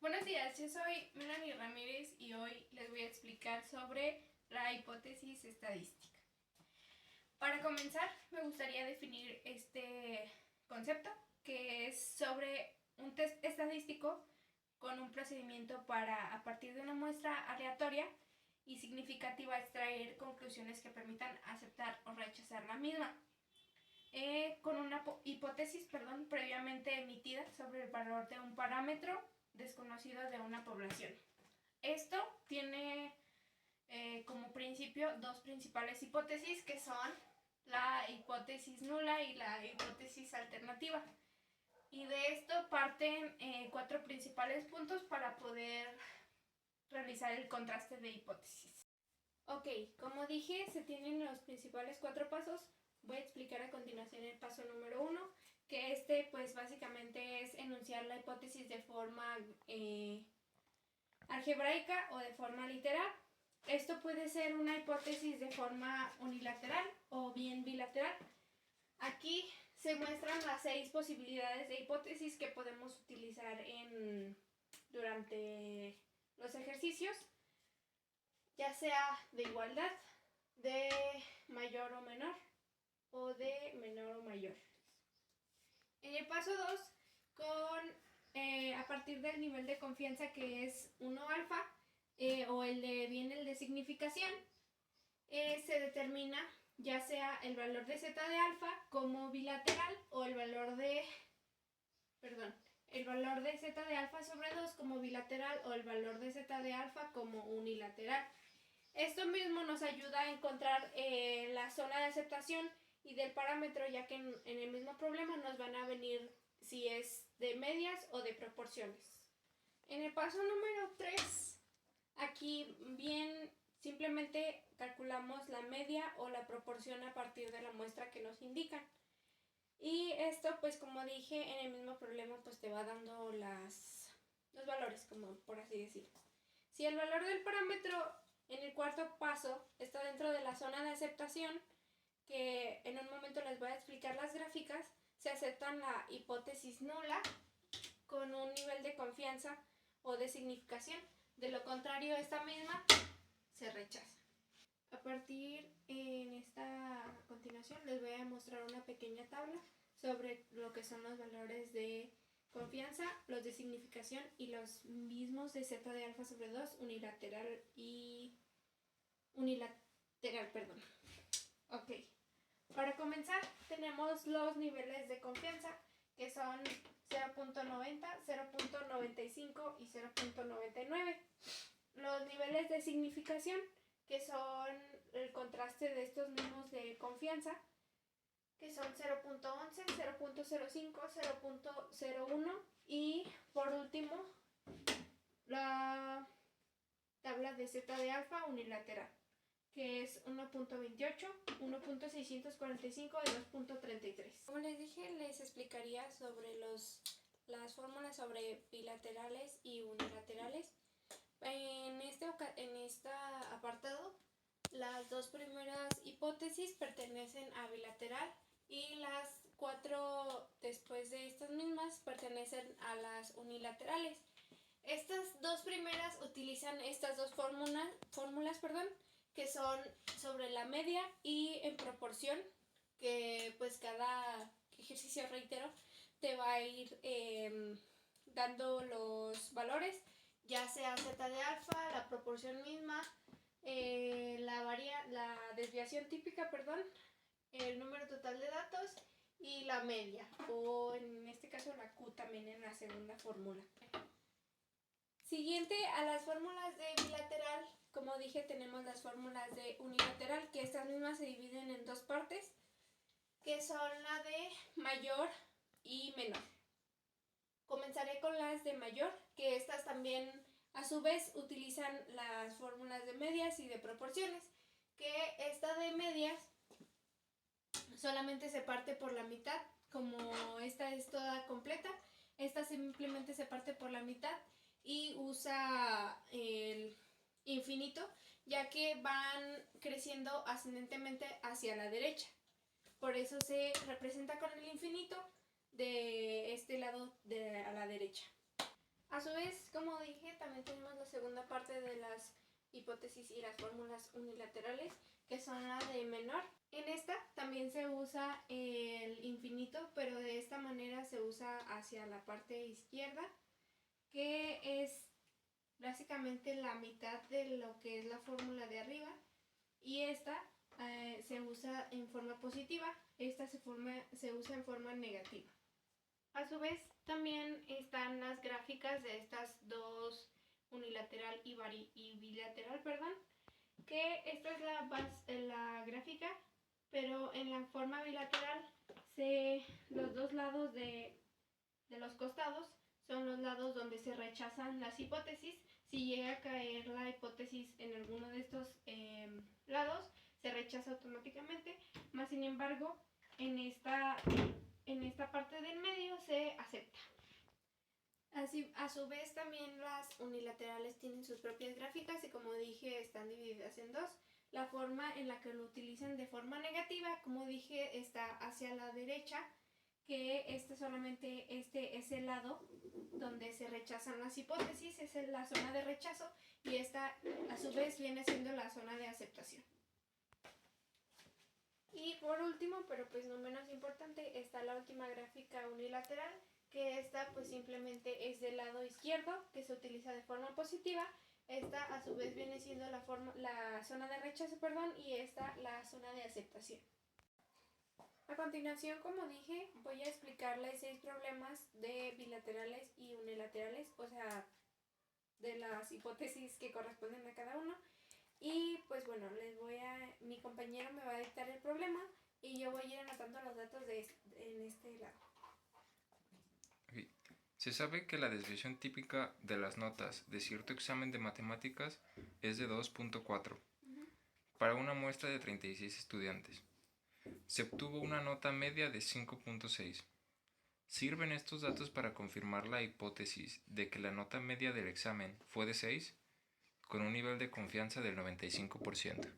Buenos días, yo soy Melanie Ramírez y hoy les voy a explicar sobre la hipótesis estadística. Para comenzar, me gustaría definir este concepto, que es sobre un test estadístico con un procedimiento para, a partir de una muestra aleatoria y significativa, extraer conclusiones que permitan aceptar o rechazar la misma. Con una hipótesis previamente emitida sobre el valor de un parámetro desconocido de una población. Esto tiene como principio dos principales hipótesis, que son la hipótesis nula y la hipótesis alternativa. Y de esto parten cuatro principales puntos para poder realizar el contraste de hipótesis. Ok, como dije, se tienen los principales cuatro pasos. Voy a explicar a continuación el paso número 1, que pues básicamente es enunciar la hipótesis de forma algebraica o de forma literal. Esto puede ser una hipótesis de forma unilateral o bien bilateral. Aquí se muestran las 6 posibilidades de hipótesis que podemos utilizar durante los ejercicios, ya sea de igualdad, de mayor o menor, o de menor o mayor. En el paso 2, a partir del nivel de confianza, que es 1 alfa, o el de significación, se determina ya sea el valor de z de alfa como bilateral o el valor de z de alfa sobre 2 como bilateral o el valor de z de alfa como unilateral. Esto mismo nos ayuda a encontrar la zona de aceptación y del parámetro, ya que en el mismo problema nos van a venir si es de medias o de proporciones. En el paso número 3, aquí bien simplemente calculamos la media o la proporción a partir de la muestra que nos indican. Y esto, pues como dije, en el mismo problema pues te va dando los valores, como por así decirlo. Si el valor del parámetro en el cuarto paso está dentro de la zona de aceptación, que en un momento les voy a explicar las gráficas, se aceptan la hipótesis nula con un nivel de confianza o de significación. De lo contrario, esta misma se rechaza. A continuación les voy a mostrar una pequeña tabla sobre lo que son los valores de confianza, los de significación y los mismos de z de alfa sobre 2 unilateral. Ok. Para comenzar, tenemos los niveles de confianza, que son 0.90, 0.95 y 0.99. Los niveles de significación, que son el contraste de estos mismos de confianza, que son 0.11, 0.05, 0.01 y por último la tabla de z de alfa unilateral, que es 1.28, 1.645 y 2.33. Como les dije, les explicaría sobre las fórmulas sobre bilaterales y unilaterales. En este apartado, las dos primeras hipótesis pertenecen a bilateral y las 4 después de estas mismas pertenecen a las unilaterales. Estas dos primeras utilizan estas dos fórmulas, que son sobre la media y en proporción, que pues cada ejercicio, reitero, te va a ir dando los valores, ya sea z de alfa, la proporción misma, la desviación típica, el número total de datos y la media, o en este caso la Q también en la segunda fórmula. Siguiente a las fórmulas de bilateral, como dije, tenemos las fórmulas de unilateral, que estas mismas se dividen en dos partes, que son la de mayor y menor. Comenzaré con las de mayor, que estas también a su vez utilizan las fórmulas de medias y de proporciones, que esta de medias solamente se parte por la mitad, como esta es toda completa, esta simplemente se parte por la mitad y usa el infinito, ya que van creciendo ascendentemente hacia la derecha. Por eso se representa con el infinito de este lado a la derecha. A su vez, como dije, también tenemos la segunda parte de las hipótesis y las fórmulas unilaterales, que son la de menor. En esta también se usa el infinito, pero de esta manera se usa hacia la parte izquierda, que es básicamente la mitad de lo que es la fórmula de arriba, y esta se usa en forma positiva, esta se usa en forma negativa. A su vez, también están las gráficas de estas dos, unilateral y bilateral, que esta es la gráfica, pero en la forma bilateral los dos lados de los costados son los lados donde se rechazan las hipótesis. Si llega a caer la hipótesis en alguno de estos lados, se rechaza automáticamente, más sin embargo, en esta parte del medio se acepta. Así, a su vez, también las unilaterales tienen sus propias gráficas y, como dije, están divididas en dos. La forma en la que lo utilizan de forma negativa, como dije, está hacia la derecha, que solamente es el lado donde se rechazan las hipótesis, es la zona de rechazo, y esta a su vez viene siendo la zona de aceptación. Y por último, pero pues no menos importante, está la última gráfica unilateral, que esta pues simplemente es del lado izquierdo, que se utiliza de forma positiva. Esta a su vez viene siendo la zona de rechazo, y esta la zona de aceptación. A continuación, como dije, voy a explicarles 6 problemas de bilaterales y unilaterales, o sea, de las hipótesis que corresponden a cada uno. Y pues bueno, mi compañero me va a dictar el problema y yo voy a ir anotando los datos en este lado. Okay. Se sabe que la desviación típica de las notas de cierto examen de matemáticas es de 2.4 para una muestra de 36 estudiantes. Se obtuvo una nota media de 5.6. ¿Sirven estos datos para confirmar la hipótesis de que la nota media del examen fue de 6, con un nivel de confianza del 95%?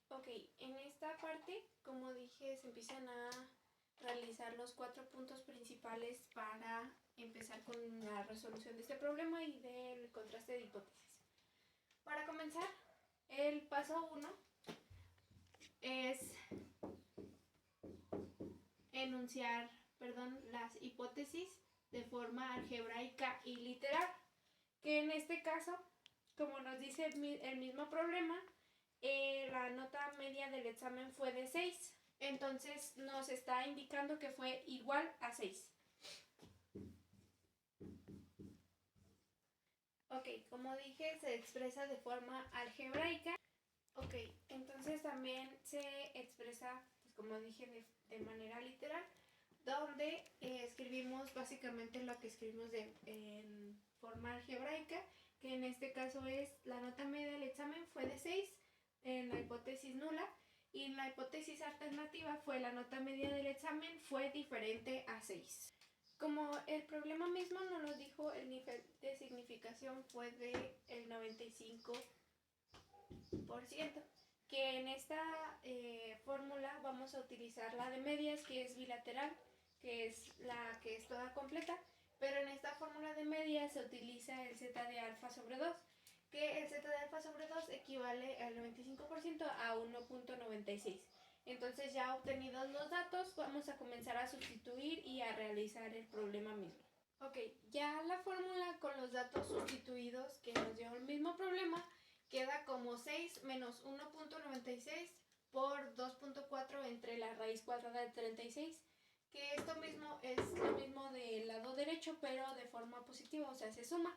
Ok, en esta parte, como dije, se empiezan a realizar los 4 puntos principales para empezar con la resolución de este problema y del contraste de hipótesis. Para comenzar, el paso 1 es enunciar las hipótesis de forma algebraica y literal, que en este caso, como nos dice el mismo problema, la nota media del examen fue de 6, entonces nos está indicando que fue igual a 6. Ok, como dije, se expresa de forma algebraica. Ok, entonces también se expresa, pues como dije, de manera literal, donde escribimos básicamente lo que escribimos en forma algebraica, que en este caso es la nota media del examen fue de 6 en la hipótesis nula, y en la hipótesis alternativa fue la nota media del examen fue diferente a 6. Como el problema mismo nos lo dijo, el nivel de significación fue del 95%, que en esta fórmula vamos a utilizar la de medias, que es bilateral, que es la que es toda completa, pero en esta fórmula de medias se utiliza el z de alfa sobre 2, que el z de alfa sobre 2 equivale al 95% a 1.96. Entonces, ya obtenidos los datos, vamos a comenzar a sustituir y a realizar el problema mismo. Ok, ya la fórmula con los datos sustituidos que nos dio el mismo problema queda como 6 menos 1.96 por 2.4 entre la raíz cuadrada de 36, que esto mismo es lo mismo del lado derecho, pero de forma positiva, o sea, se suma.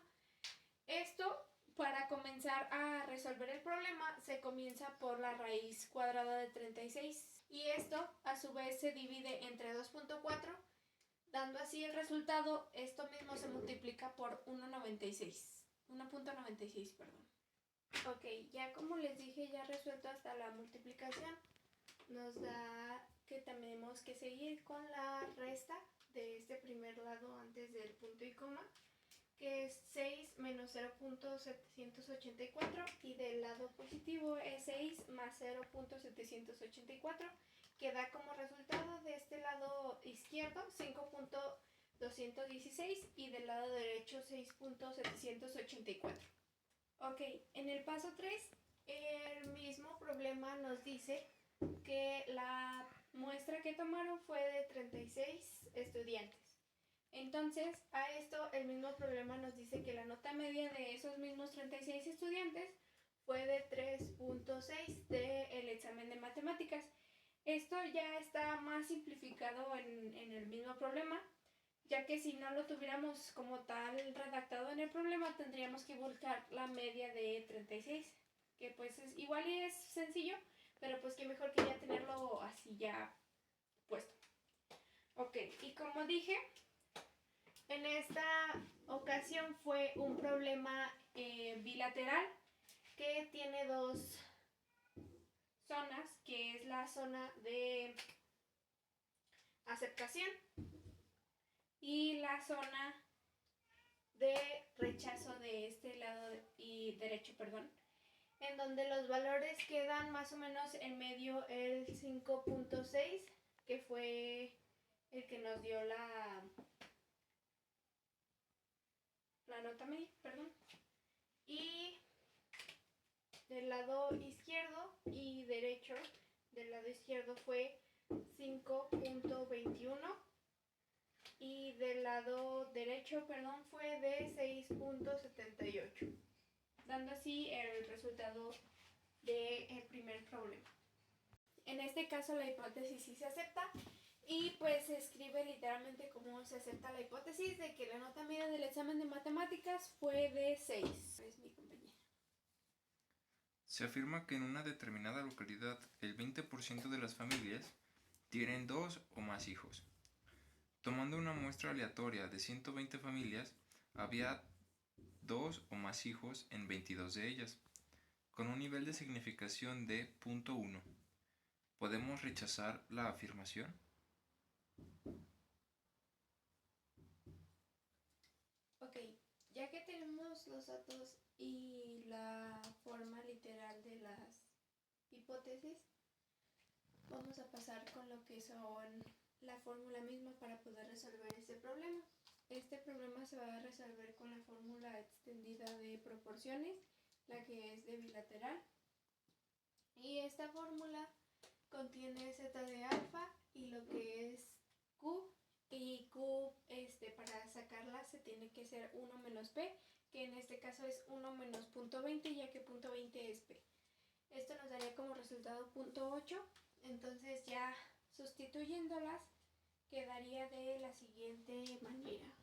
Esto, para comenzar a resolver el problema, se comienza por la raíz cuadrada de 36, y esto a su vez se divide entre 2.4, dando así el resultado. Esto mismo se multiplica por 1.96, perdón. Ok, ya como les dije, ya resuelto hasta la multiplicación, nos da que tenemos que seguir con la resta de este primer lado antes del punto y coma, que es 6 menos 0.784, y del lado positivo es 6 más 0.784, que da como resultado de este lado izquierdo 5.216 y del lado derecho 6.784. Ok, en el paso 3, el mismo problema nos dice que la muestra que tomaron fue de 36 estudiantes. Entonces, a esto el mismo problema nos dice que la nota media de esos mismos 36 estudiantes fue de 3.6 del examen de matemáticas. Esto ya está más simplificado en el mismo problema, ya que si no lo tuviéramos como tal redactado en el problema, tendríamos que buscar la media de 36, que pues igual y es sencillo, pero pues qué mejor que ya tenerlo así ya puesto. Ok, y como dije, en esta ocasión fue un problema bilateral que tiene dos zonas, que es la zona de aceptación y la zona de rechazo de este lado y derecho, en donde los valores quedan más o menos en medio el 5.6, que fue el que nos dio la nota media, y del lado izquierdo y derecho, del lado izquierdo fue 5.21 y del lado derecho, fue de 6.78, dando así el resultado del primer problema. En este caso la hipótesis sí se acepta y pues se escribe literalmente como se acepta la hipótesis de que la nota media del examen de matemáticas fue de 6. Es mi compañera. Se afirma que en una determinada localidad el 20% de las familias tienen 2 o más hijos. Tomando una muestra aleatoria de 120 familias, había 2 o más hijos en 22 de ellas, con un nivel de significación de 0.1. ¿Podemos rechazar la afirmación? Ok, ya que tenemos los datos y la forma literal de las hipótesis, vamos a pasar con lo que son la fórmula misma para poder resolver este problema. Este problema se va a resolver con la fórmula extendida de proporciones, la que es de bilateral. Y esta fórmula contiene z de alfa y lo que es q, y q para sacarla se tiene que ser 1 menos p, que en este caso es 1 menos 0.20, ya que 0.20 es p. Esto nos daría como resultado 0.8, entonces ya sustituyéndolas quedaría de la siguiente manera.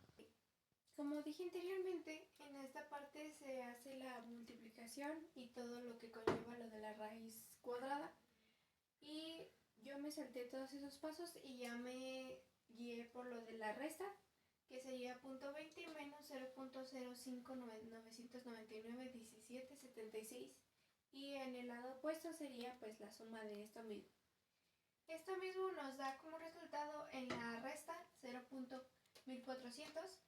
Como dije anteriormente, en esta parte se hace la multiplicación y todo lo que conlleva lo de la raíz cuadrada. Y yo me salté todos esos pasos y ya me guié por lo de la resta, que sería 0.20 menos 0.059991776, y en el lado opuesto sería pues la suma de esto mismo. Esto mismo nos da como resultado en la resta 0.1400,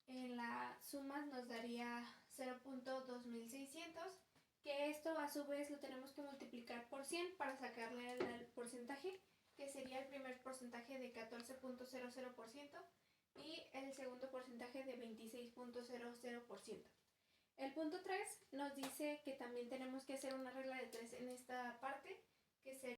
en la suma nos daría 0.2600, que esto a su vez lo tenemos que multiplicar por 100 para sacarle el porcentaje, que sería el primer porcentaje de 14.00% y el segundo porcentaje de 26.00%. El punto 3 nos dice que también tenemos que hacer una regla de 3 en esta parte, que sería